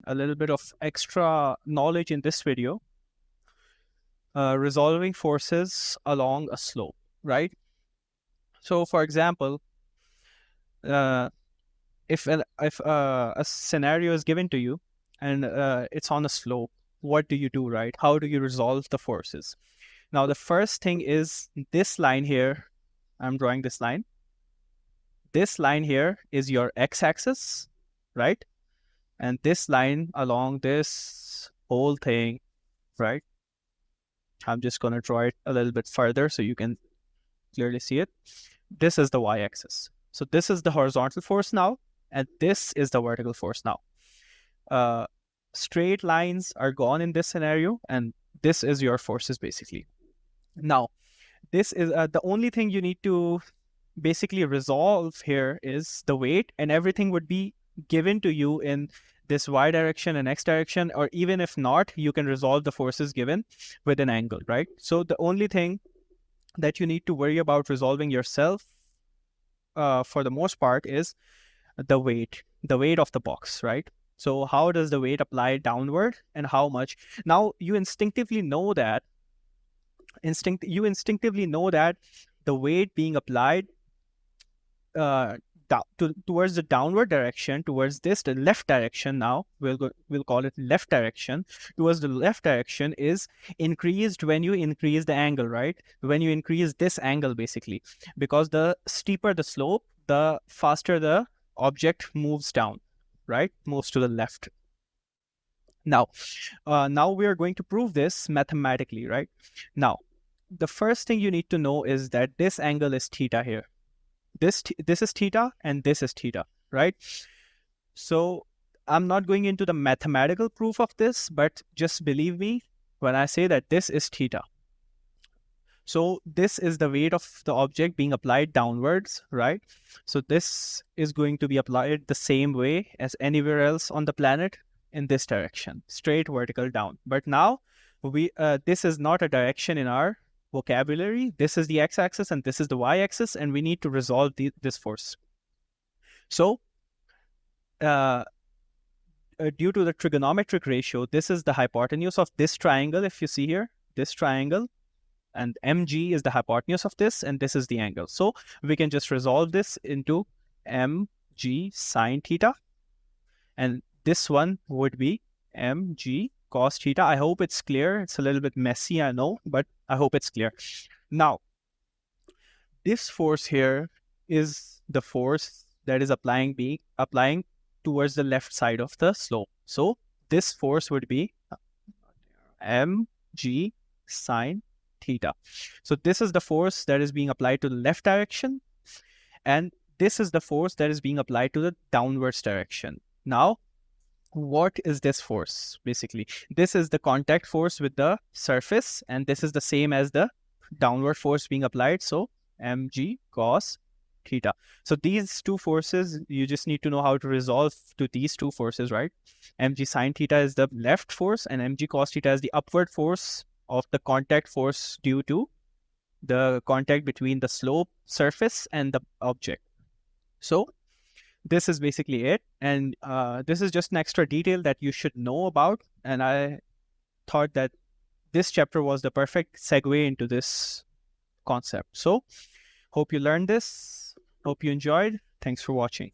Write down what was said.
a little bit of extra knowledge in this video. Resolving forces along a slope, right? So for example, if a scenario is given to you and it's on a slope, what do you do, right? How do you resolve the forces? Now, the first thing is this line here. I'm drawing this line. This line here is your x-axis, right? And this line along this whole thing, right? I'm just going to draw it a little bit further so you can clearly see it. This is the y-axis. So this is the horizontal force now, and this is the vertical force now. Straight lines are gone in this scenario, and this is your forces basically. Now, this is the only thing you need to basically resolve here is the weight, and everything would be given to you in this y direction and x direction, or even if not, you can resolve the forces given with an angle, right? So the only thing that you need to worry about resolving yourself for the most part is the weight of the box, right? So how does the weight apply downward and how much? Now you instinctively know that the weight being applied towards the downward direction, towards the left direction. Now we'll call it left direction. Towards the left direction is increased when you increase the angle, right? When you increase this angle, basically, because the steeper the slope, the faster the object moves down, right? Moves to the left. Now we are going to prove this mathematically, right? Now, the first thing you need to know is that this angle is theta here. This is theta and this is theta, right? So I'm not going into the mathematical proof of this, but just believe me when I say that this is theta. So this is the weight of the object being applied downwards, right? So this is going to be applied the same way as anywhere else on the planet, in this direction, straight vertical down. But now this is not a direction in our vocabulary. This is the x-axis and this is the y-axis, and we need to resolve this force. So due to the trigonometric ratio, this is the hypotenuse of this triangle. If you see here, this triangle, and mg is the hypotenuse of this, and this is the angle. So we can just resolve this into mg sine theta, and this one would be mg cos theta. I hope it's clear. It's a little bit messy, I know, but I hope it's clear. Now, this force here is the force that is applying towards the left side of the slope. So this force would be mg sine theta. So this is the force that is being applied to the left direction, and this is the force that is being applied to the downwards direction. Now, what is this force? Basically, this is the contact force with the surface, and this is the same as the downward force being applied. So mg cos theta. So these two forces, you just need to know how to resolve to these two forces, right? Mg sine theta is the left force, and mg cos theta is the upward force of the contact force due to the contact between the slope surface and the object. So this is basically it, and this is just an extra detail that you should know about, and I thought that this chapter was the perfect segue into this concept. So hope you learned this, hope you enjoyed. Thanks for watching.